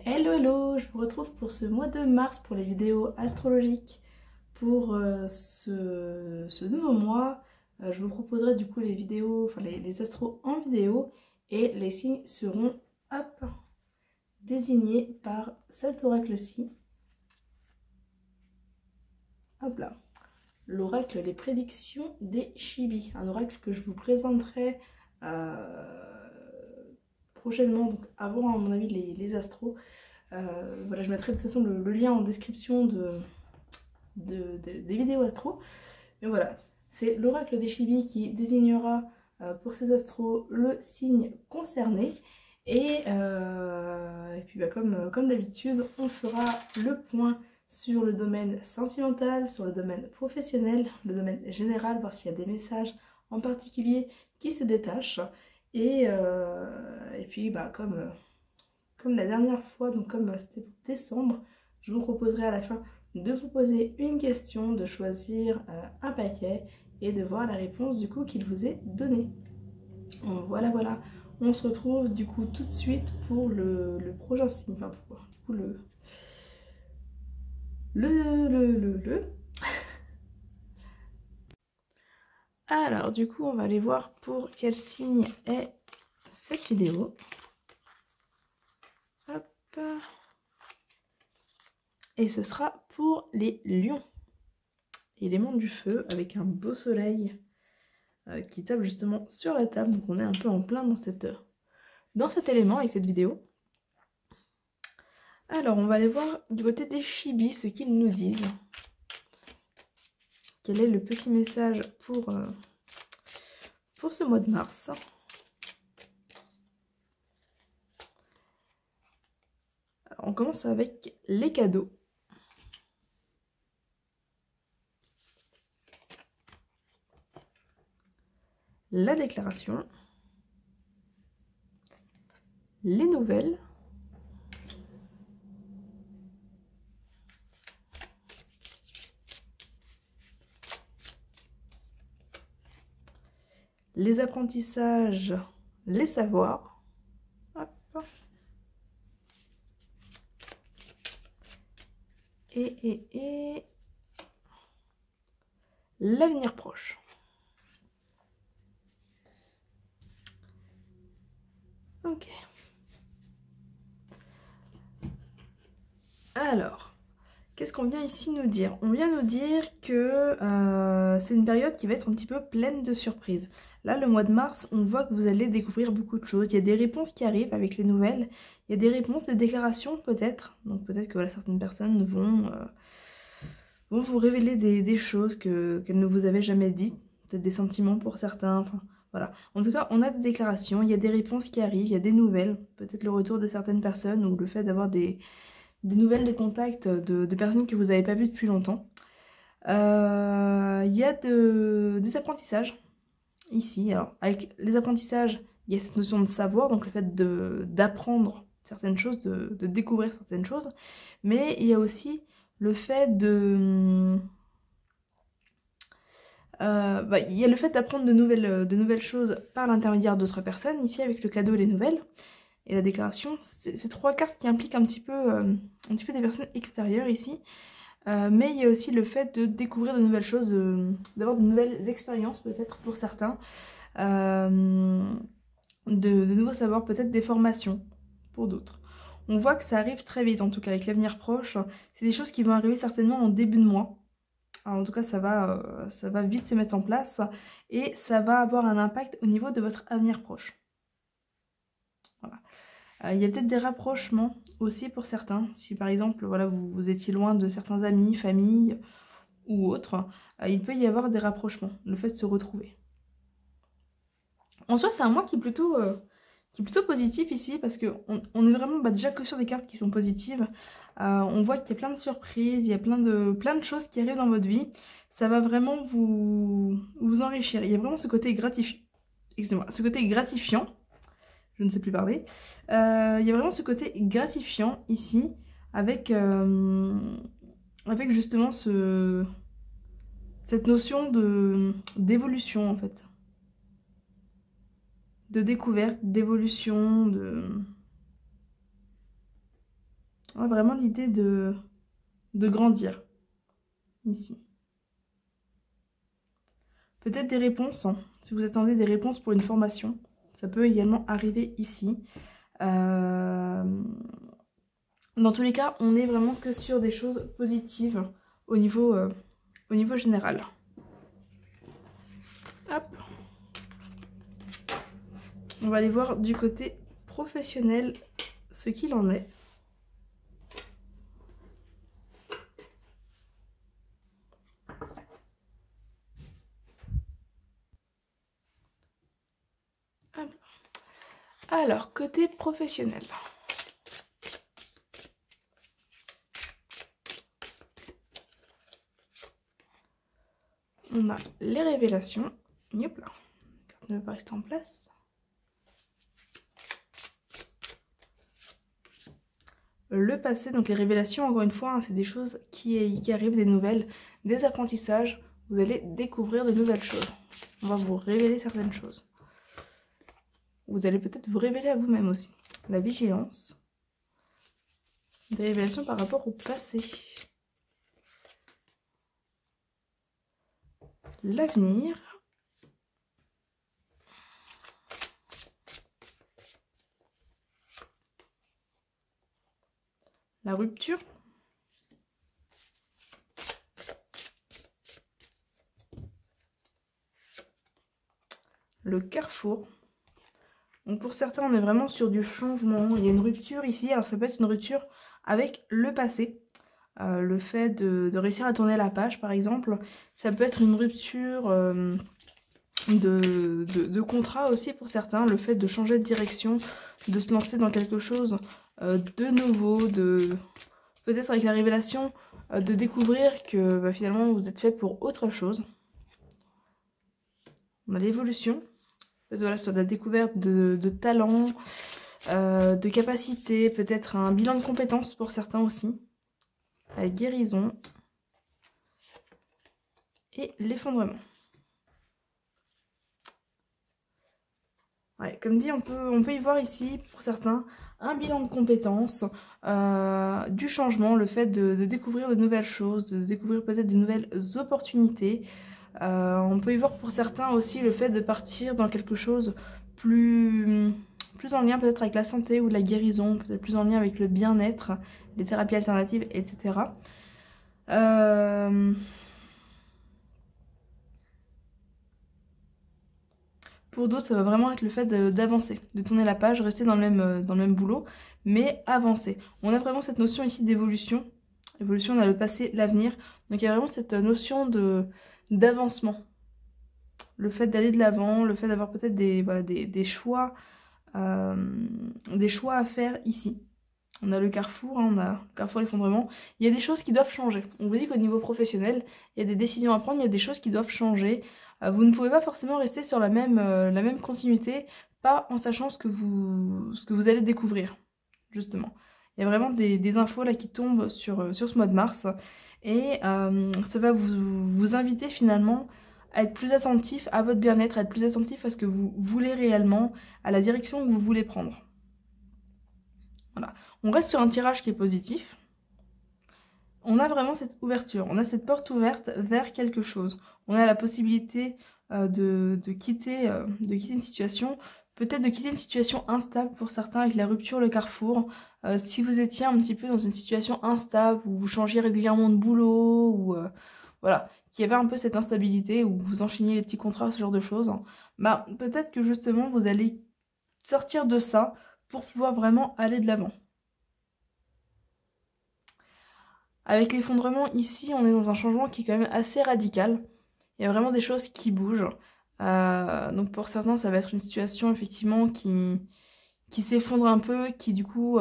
Hello hello, je vous retrouve pour ce mois de mars pour les vidéos astrologiques. Pour ce nouveau mois, je vous proposerai du coup les vidéos, enfin les astros en vidéo et les signes seront hop, désignés par cet oracle-ci. Hop là, l'oracle Les Prédictions des Chibis, un oracle que je vous présenterai prochainement, donc avant à mon avis les astros. Voilà, je mettrai de toute façon le lien en description des vidéos astro. Mais voilà, c'est l'oracle des Chibis qui désignera pour ces astros le signe concerné. Et puis comme d'habitude, on fera le point sur le domaine sentimental, sur le domaine professionnel, le domaine général, voir s'il y a des messages en particulier qui se détachent. Et puis comme la dernière fois, donc comme c'était pour décembre, je vous proposerai à la fin de vous poser une question, de choisir un paquet et de voir la réponse du coup qu'il vous est donnée. Voilà, on se retrouve du coup tout de suite pour le prochain signe, enfin pour du coup Alors du coup on va aller voir pour quel signe est cette vidéo. Hop. Et ce sera pour les lions, élément du feu, avec un beau soleil qui tape justement sur la table. Donc on est un peu en plein dans cet élément avec cette vidéo. Alors on va aller voir du côté des Chibis ce qu'ils nous disent. Quel est le petit message pour ce mois de mars? Alors on commence avec les cadeaux. La déclaration. Les nouvelles. Les apprentissages, les savoirs. Hop. Et l'avenir proche. Ok. Alors, qu'est-ce qu'on vient ici nous dire? On vient nous dire que c'est une période qui va être un petit peu pleine de surprises. Là, le mois de mars, on voit que vous allez découvrir beaucoup de choses. Il y a des réponses qui arrivent avec les nouvelles. Il y a des réponses, des déclarations peut-être. Donc peut-être que voilà, certaines personnes vont vous révéler des choses qu'elles ne vous avaient jamais dites. Peut-être des sentiments pour certains. Enfin, voilà. En tout cas, on a des déclarations, il y a des réponses qui arrivent, il y a des nouvelles. Peut-être le retour de certaines personnes ou le fait d'avoir des nouvelles, des contacts de personnes que vous n'avez pas vues depuis longtemps. Il y a des apprentissages ici. Alors, avec les apprentissages, il y a cette notion de savoir, donc le fait d'apprendre certaines choses, de découvrir certaines choses. Mais il y a aussi le fait il y a le fait d'apprendre de nouvelles choses par l'intermédiaire d'autres personnes, ici avec le cadeau et les nouvelles. Et la déclaration, c'est trois cartes qui impliquent un petit peu des personnes extérieures ici. Mais il y a aussi le fait de découvrir de nouvelles choses, d'avoir de nouvelles expériences peut-être pour certains, de nouveaux savoirs, peut-être des formations pour d'autres. On voit que ça arrive très vite, en tout cas avec l'avenir proche. C'est des choses qui vont arriver certainement en début de mois. Alors, en tout cas, ça va vite se mettre en place et ça va avoir un impact au niveau de votre avenir proche. Voilà. Il y a peut-être des rapprochements aussi pour certains. Si par exemple, voilà, vous étiez loin de certains amis, familles ou autres, il peut y avoir des rapprochements, le fait de se retrouver. En soi, c'est un mois qui est plutôt positif ici parce qu'on est vraiment déjà que sur des cartes qui sont positives. On voit qu'il y a plein de surprises, il y a plein de choses qui arrivent dans votre vie. Ça va vraiment vous enrichir. Il y a vraiment ce côté gratifiant. Excusez-moi, ce côté gratifiant. Je ne sais plus parler. Il y a vraiment ce côté gratifiant ici avec justement cette notion d'évolution en fait. De découverte, d'évolution, On a vraiment l'idée de grandir ici. Peut-être des réponses, hein. Si vous attendez des réponses pour une formation, ça peut également arriver ici. Dans tous les cas, on est vraiment que sur des choses positives au niveau général. Hop. On va aller voir du côté professionnel ce qu'il en est. Alors, côté professionnel. On a les révélations. Hop là. Carte ne veut pas rester en place. Le passé, donc les révélations, encore une fois, hein, c'est des choses qui arrivent, des nouvelles, des apprentissages. Vous allez découvrir de nouvelles choses. On va vous révéler certaines choses. Vous allez peut-être vous révéler à vous-même aussi. La vigilance. Des révélations par rapport au passé. L'avenir. La rupture. Le carrefour. Donc pour certains, on est vraiment sur du changement. Il y a une rupture ici. Alors ça peut être une rupture avec le passé. Le fait de réussir à tourner la page, par exemple. Ça peut être une rupture de contrat aussi pour certains. Le fait de changer de direction, de se lancer dans quelque chose de nouveau, peut-être avec la révélation de découvrir que finalement vous êtes fait pour autre chose. On a l'évolution. Voilà, sur la découverte de talents, de capacités, peut-être un bilan de compétences pour certains aussi. La guérison et l'effondrement. Ouais, comme dit, on peut y voir ici, pour certains, un bilan de compétences, du changement, le fait de découvrir de nouvelles choses, de découvrir peut-être de nouvelles opportunités. On peut y voir pour certains aussi le fait de partir dans quelque chose plus en lien peut-être avec la santé ou la guérison, peut-être plus en lien avec le bien-être, les thérapies alternatives, etc. Pour d'autres, ça va vraiment être le fait d'avancer, de tourner la page, rester dans le même boulot, mais avancer. On a vraiment cette notion ici d'évolution. Évolution, on a le passé, l'avenir. Donc il y a vraiment cette notion d'avancement. Le fait d'aller de l'avant, le fait d'avoir peut-être des choix à faire ici. On a le carrefour, hein, on a le carrefour l'effondrement. Il y a des choses qui doivent changer. On vous dit qu'au niveau professionnel, il y a des décisions à prendre, il y a des choses qui doivent changer. Vous ne pouvez pas forcément rester sur la même continuité, pas en sachant ce que vous allez découvrir, justement. Il y a vraiment des infos là qui tombent sur ce mois de mars. Et ça va vous inviter finalement à être plus attentif à votre bien-être, à être plus attentif à ce que vous voulez réellement, à la direction que vous voulez prendre. Voilà. On reste sur un tirage qui est positif. On a vraiment cette ouverture, on a cette porte ouverte vers quelque chose. On a la possibilité de quitter une situation, peut-être de quitter une situation instable pour certains avec la rupture, le carrefour. Si vous étiez un petit peu dans une situation instable, où vous changiez régulièrement de boulot, ou voilà, qu'il y avait un peu cette instabilité, où vous enchaîniez les petits contrats, ce genre de choses, bah, peut-être que justement vous allez sortir de ça pour pouvoir vraiment aller de l'avant. Avec l'effondrement, ici, on est dans un changement qui est quand même assez radical. Il y a vraiment des choses qui bougent. Donc pour certains, ça va être une situation effectivement qui s'effondre un peu, qui du coup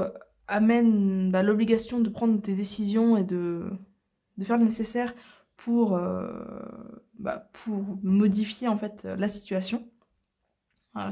amène l'obligation de prendre des décisions et de faire le nécessaire pour modifier en fait la situation.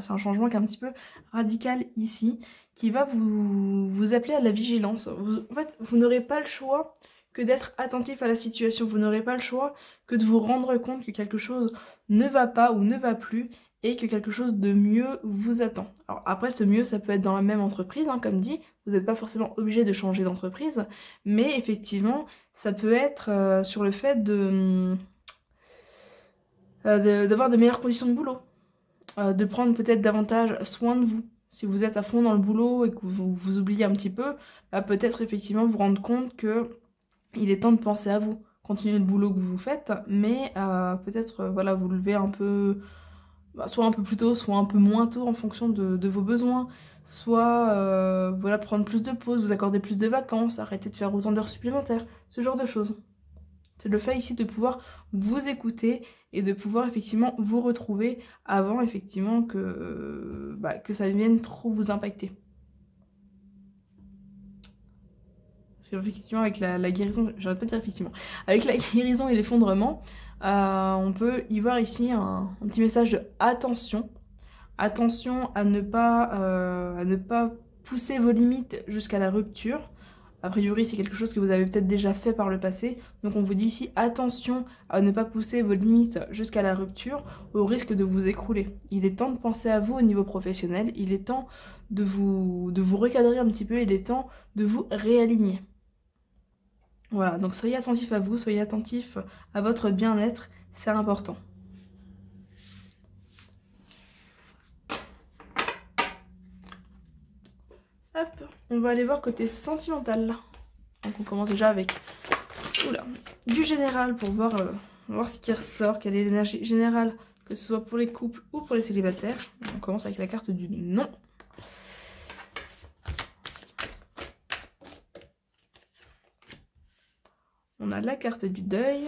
C'est un changement qui est un petit peu radical ici, qui va vous appeler à la vigilance. En fait, vous n'aurez pas le choix que d'être attentif à la situation. Vous n'aurez pas le choix que de vous rendre compte que quelque chose ne va pas ou ne va plus et que quelque chose de mieux vous attend. Alors après, ce mieux, ça peut être dans la même entreprise, hein, comme dit, vous n'êtes pas forcément obligé de changer d'entreprise, mais effectivement, ça peut être sur le fait d'avoir de meilleures conditions de boulot, de prendre peut-être davantage soin de vous. Si vous êtes à fond dans le boulot et que vous oubliez un petit peu, bah peut-être effectivement vous rendre compte que il est temps de penser à vous. Continuez le boulot que vous faites, mais peut-être voilà, vous levez un peu, soit un peu plus tôt, soit un peu moins tôt en fonction de vos besoins. Soit voilà, prendre plus de pauses, vous accorder plus de vacances, arrêter de faire autant d'heures supplémentaires, ce genre de choses. C'est le fait ici de pouvoir vous écouter et de pouvoir effectivement vous retrouver avant effectivement que ça vienne trop vous impacter. C'est effectivement avec la guérison, j'arrête pas de dire effectivement, avec la guérison et l'effondrement, on peut y voir ici un petit message de attention. Attention à ne pas pousser vos limites jusqu'à la rupture. A priori, c'est quelque chose que vous avez peut-être déjà fait par le passé. Donc on vous dit ici, attention à ne pas pousser vos limites jusqu'à la rupture, au risque de vous écrouler. Il est temps de penser à vous au niveau professionnel, il est temps de vous recadrer un petit peu, il est temps de vous réaligner. Voilà, donc soyez attentif à vous, soyez attentif à votre bien-être, c'est important. Hop, on va aller voir côté sentimental. Donc on commence déjà avec du général pour voir ce qui ressort, quelle est l'énergie générale, que ce soit pour les couples ou pour les célibataires. On commence avec la carte du non. On a la carte du deuil.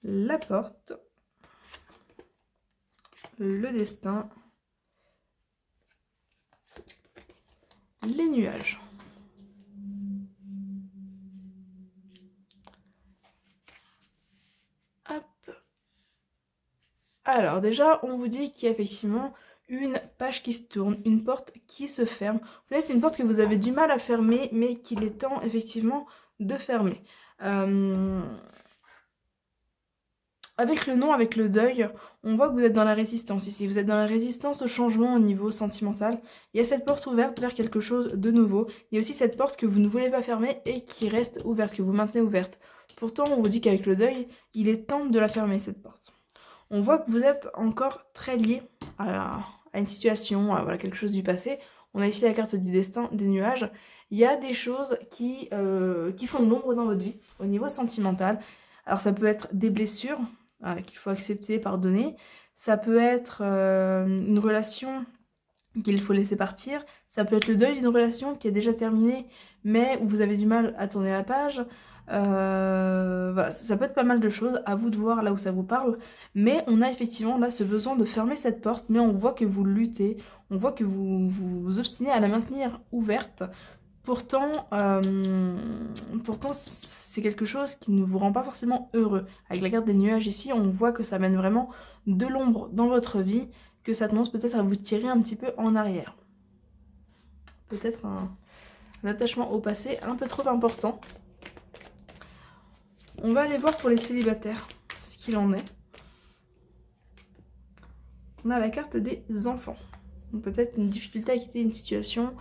La porte. Le destin. Les nuages. Hop. Alors déjà, on vous dit qu'il y a effectivement une page qui se tourne, une porte qui se ferme. Peut-être une porte que vous avez du mal à fermer, mais qu'il est temps effectivement de fermer. Avec le non, avec le deuil, on voit que vous êtes dans la résistance ici. Vous êtes dans la résistance au changement au niveau sentimental. Il y a cette porte ouverte vers quelque chose de nouveau. Il y a aussi cette porte que vous ne voulez pas fermer et qui reste ouverte, que vous maintenez ouverte. Pourtant, on vous dit qu'avec le deuil, il est temps de la fermer, cette porte. On voit que vous êtes encore très lié à une situation, à voilà, quelque chose du passé. On a ici la carte du destin, des nuages. Il y a des choses qui font de l'ombre dans votre vie, au niveau sentimental. Alors ça peut être des blessures qu'il faut accepter, pardonner. Ça peut être une relation qu'il faut laisser partir. Ça peut être le deuil d'une relation qui est déjà terminée, mais où vous avez du mal à tourner la page. Voilà, ça peut être pas mal de choses, à vous de voir là où ça vous parle, mais on a effectivement là ce besoin de fermer cette porte, mais on voit que vous luttez, on voit que vous vous obstinez à la maintenir ouverte. Pourtant c'est quelque chose qui ne vous rend pas forcément heureux. Avec la carte des nuages ici, on voit que ça mène vraiment de l'ombre dans votre vie, que ça commence peut-être à vous tirer un petit peu en arrière. Peut-être un attachement au passé un peu trop important. On va aller voir pour les célibataires ce qu'il en est. On a la carte des enfants. Donc peut-être une difficulté à quitter une situation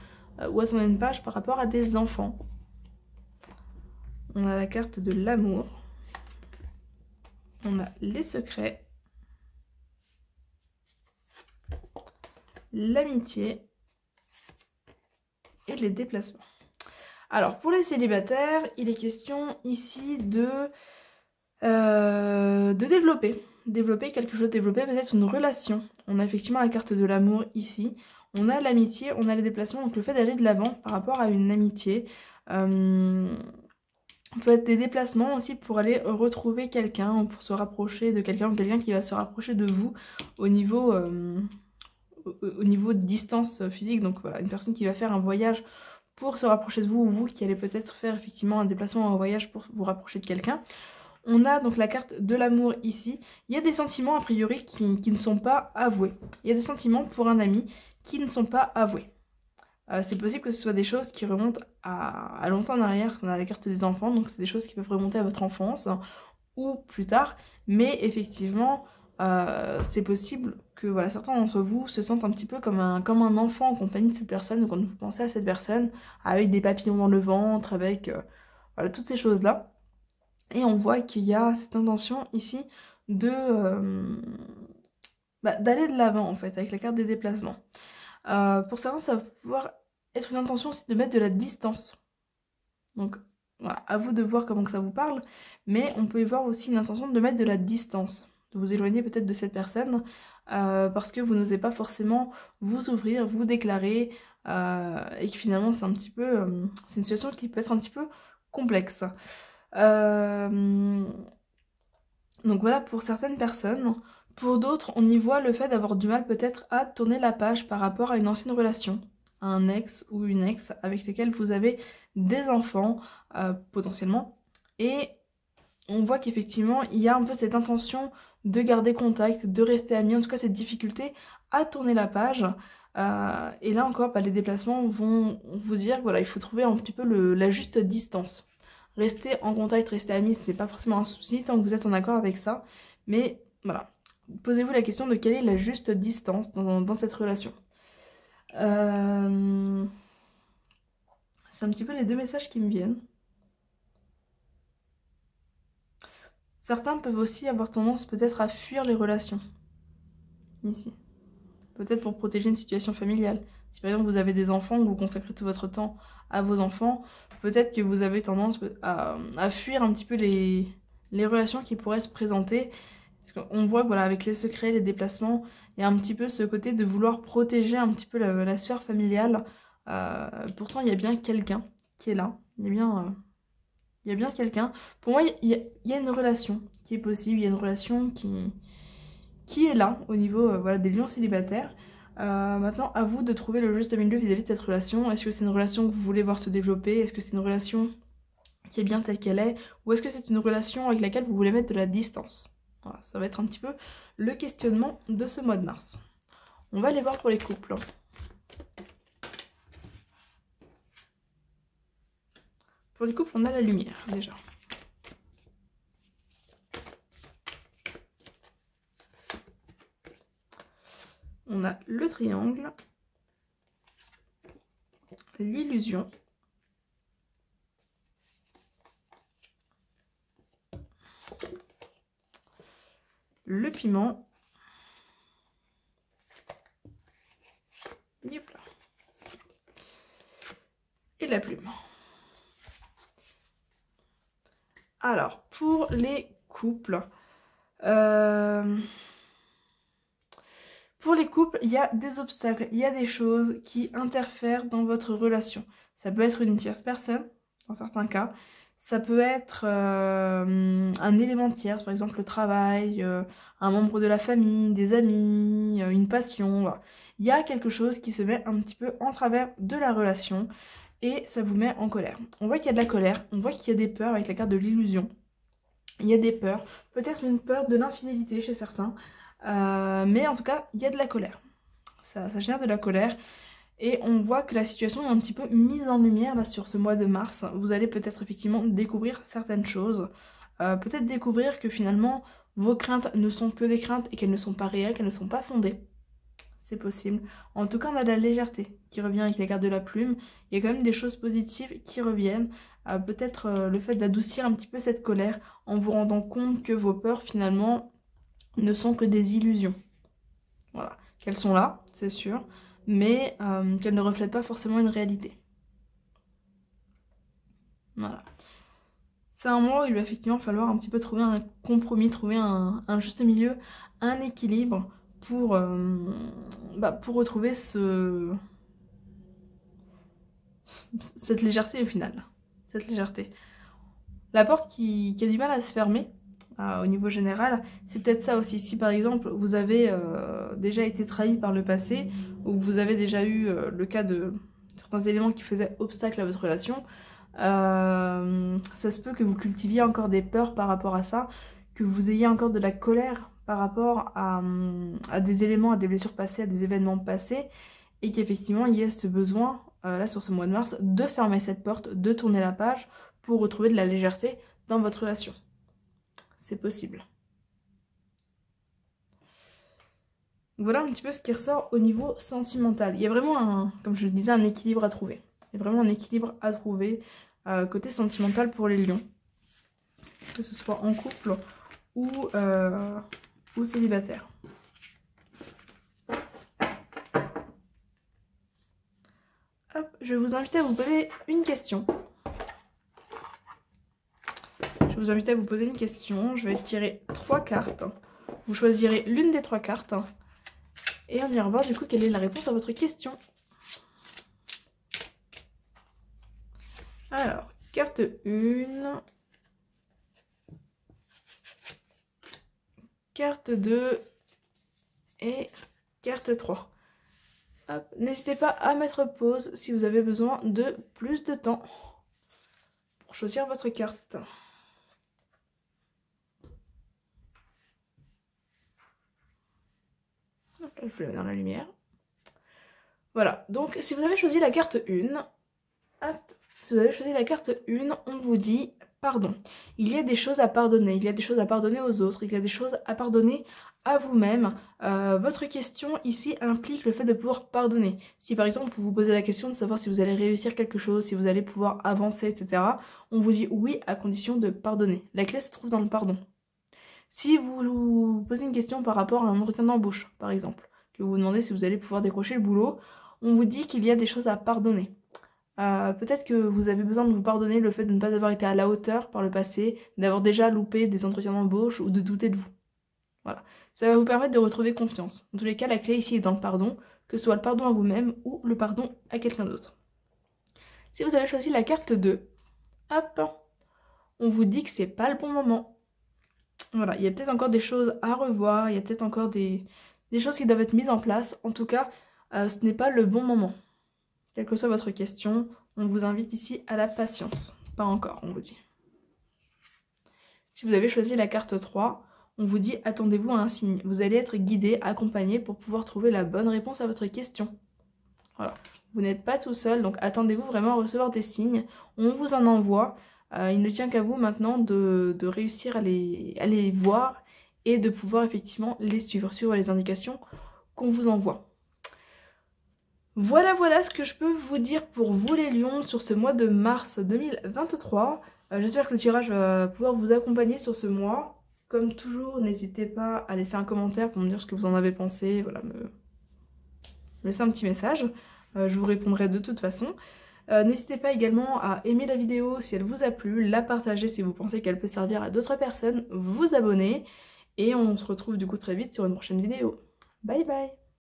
ou à tourner une page par rapport à des enfants. On a la carte de l'amour. On a les secrets. L'amitié. Et les déplacements. Alors pour les célibataires, il est question ici de développer. Développer quelque chose, développer peut-être une relation. On a effectivement la carte de l'amour ici. On a l'amitié, on a les déplacements, donc le fait d'aller de l'avant par rapport à une amitié. Peut être des déplacements aussi pour aller retrouver quelqu'un, ou pour se rapprocher de quelqu'un, ou quelqu'un qui va se rapprocher de vous au niveau de distance physique. Donc voilà, une personne qui va faire un voyage pour se rapprocher de vous, ou vous qui allez peut-être faire effectivement un déplacement ou un voyage pour vous rapprocher de quelqu'un. On a donc la carte de l'amour ici. Il y a des sentiments a priori qui ne sont pas avoués. Il y a des sentiments pour un ami qui ne sont pas avoués. C'est possible que ce soit des choses qui remontent à longtemps en arrière, parce qu'on a la carte des enfants, donc c'est des choses qui peuvent remonter à votre enfance ou plus tard, mais effectivement, c'est possible que voilà, certains d'entre vous se sentent un petit peu comme un enfant en compagnie de cette personne, ou quand vous pensez à cette personne, avec des papillons dans le ventre, avec voilà, toutes ces choses-là. Et on voit qu'il y a cette intention ici de d'aller de l'avant en fait, avec la carte des déplacements. Pour certains, ça va pouvoir être une intention aussi de mettre de la distance. Donc voilà, à vous de voir comment que ça vous parle, mais on peut y voir aussi une intention de mettre de la distance, de vous éloigner peut-être de cette personne, parce que vous n'osez pas forcément vous ouvrir, vous déclarer, et que finalement c'est un petit peu, c'est une situation qui peut être un petit peu complexe. Donc voilà pour certaines personnes. Pour d'autres, on y voit le fait d'avoir du mal peut-être à tourner la page par rapport à une ancienne relation, à un ex ou une ex avec lequel vous avez des enfants potentiellement. Et on voit qu'effectivement, il y a un peu cette intention de garder contact, de rester amis, en tout cas cette difficulté à tourner la page. Et là encore, les déplacements vont vous dire voilà, il faut trouver un petit peu la juste distance. Rester en contact, rester amis, ce n'est pas forcément un souci tant que vous êtes en accord avec ça. Mais voilà, posez-vous la question de quelle est la juste distance dans cette relation. C'est un petit peu les deux messages qui me viennent. Certains peuvent aussi avoir tendance peut-être à fuir les relations. Ici. Peut-être pour protéger une situation familiale. Si par exemple vous avez des enfants, que vous consacrez tout votre temps à vos enfants, peut-être que vous avez tendance à fuir un petit peu les relations qui pourraient se présenter. Parce qu'on voit que voilà, avec les secrets, les déplacements, il y a un petit peu ce côté de vouloir protéger un petit peu la sphère familiale. Pourtant, il y a bien quelqu'un qui est là. Il y a bien quelqu'un. Pour moi, il y a une relation qui est possible. Il y a une relation qui est là au niveau voilà, des liens célibataires. Maintenant, à vous de trouver le juste milieu vis-à-vis de cette relation. Est-ce que c'est une relation que vous voulez voir se développer? Est-ce que c'est une relation qui est bien telle qu'elle est? Ou est-ce que c'est une relation avec laquelle vous voulez mettre de la distance? Voilà, ça va être un petit peu le questionnement de ce mois de mars. On va aller voir pour les couples. Pour les couples, on a la lumière déjà. On a le triangle, l'illusion, le piment, hop là, et la plume. Alors, pour les couples, il y a des obstacles, il y a des choses qui interfèrent dans votre relation. Ça peut être une tierce personne, dans certains cas. Ça peut être un élément tierce, par exemple le travail, un membre de la famille, des amis, une passion. Voilà. Il y a quelque chose qui se met un petit peu en travers de la relation et ça vous met en colère. On voit qu'il y a de la colère, on voit qu'il y a des peurs avec la carte de l'illusion. Il y a des peurs, peut-être une peur de l'infidélité chez certains, mais en tout cas, il y a de la colère. Ça génère de la colère. Et on voit que la situation est un petit peu mise en lumière là sur ce mois de mars. Vous allez peut-être effectivement découvrir certaines choses. Peut-être découvrir que finalement vos craintes ne sont que des craintes et qu'elles ne sont pas réelles, qu'elles ne sont pas fondées. C'est possible. En tout cas, on a de la légèreté qui revient avec la carte de la plume. Il y a quand même des choses positives qui reviennent. Peut-être le fait d'adoucir un petit peu cette colère en vous rendant compte que vos peurs finalement ne sont que des illusions. Voilà. Qu'elles sont là, c'est sûr, mais qu'elles ne reflètent pas forcément une réalité. Voilà. C'est un mois où il va effectivement falloir un petit peu trouver un compromis, trouver un juste milieu, un équilibre pour retrouver cette légèreté au final. Cette légèreté. La porte qui a du mal à se fermer, au niveau général, c'est peut-être ça aussi. Si par exemple vous avez déjà été trahi par le passé, ou vous avez déjà eu le cas de certains éléments qui faisaient obstacle à votre relation, ça se peut que vous cultiviez encore des peurs par rapport à ça, que vous ayez encore de la colère par rapport à des éléments, à des blessures passées, à des événements passés, et qu'effectivement il y ait ce besoin là sur ce mois de mars, de fermer cette porte, de tourner la page pour retrouver de la légèreté dans votre relation. C'est possible. Voilà un petit peu ce qui ressort au niveau sentimental. Il y a vraiment, comme je le disais, un équilibre à trouver. Il y a vraiment un équilibre à trouver côté sentimental pour les lions. Que ce soit en couple ou célibataire. Hop, je vais vous inviter à vous poser une question. Je vais vous inviter à vous poser une question. Je vais tirer 3 cartes. Vous choisirez l'une des 3 cartes. Et on ira voir du coup quelle est la réponse à votre question. Alors, carte 1. Carte 2. Et carte 3. N'hésitez pas à mettre pause si vous avez besoin de plus de temps pour choisir votre carte. Je vous la mets dans la lumière. Voilà, donc si vous avez choisi la carte 1, si vous avez choisi la carte 1, on vous dit pardon. Il y a des choses à pardonner, il y a des choses à pardonner aux autres, il y a des choses à pardonner à vous-même. Votre question ici implique le fait de pouvoir pardonner. Si par exemple vous vous posez la question de savoir si vous allez réussir quelque chose, si vous allez pouvoir avancer, etc., on vous dit oui à condition de pardonner. La clé se trouve dans le pardon. Si vous vous posez une question par rapport à un entretien d'embauche, par exemple, que vous vous demandez si vous allez pouvoir décrocher le boulot, on vous dit qu'il y a des choses à pardonner. Peut-être que vous avez besoin de vous pardonner le fait de ne pas avoir été à la hauteur par le passé, d'avoir déjà loupé des entretiens d'embauche ou de douter de vous. Voilà. Ça va vous permettre de retrouver confiance. En tous les cas, la clé ici est dans le pardon, que ce soit le pardon à vous-même ou le pardon à quelqu'un d'autre. Si vous avez choisi la carte 2, hop, on vous dit que c'est pas le bon moment. Voilà, il y a peut-être encore des choses à revoir, il y a peut-être encore des choses qui doivent être mises en place. En tout cas, ce n'est pas le bon moment. Quelle que soit votre question, on vous invite ici à la patience. Pas encore, on vous dit. Si vous avez choisi la carte 3, on vous dit attendez-vous à un signe. Vous allez être guidé, accompagné pour pouvoir trouver la bonne réponse à votre question. Voilà, vous n'êtes pas tout seul, donc attendez-vous vraiment à recevoir des signes. On vous en envoie. Il ne tient qu'à vous maintenant de réussir à les voir et de pouvoir effectivement les suivre les indications qu'on vous envoie. Voilà ce que je peux vous dire pour vous les lions sur ce mois de mars 2023. J'espère que le tirage va pouvoir vous accompagner sur ce mois. Comme toujours, n'hésitez pas à laisser un commentaire pour me dire ce que vous en avez pensé. Voilà, me laisser un petit message. Je vous répondrai de toute façon. N'hésitez pas également à aimer la vidéo si elle vous a plu, la partager si vous pensez qu'elle peut servir à d'autres personnes, vous abonner et on se retrouve du coup très vite sur une prochaine vidéo. Bye bye!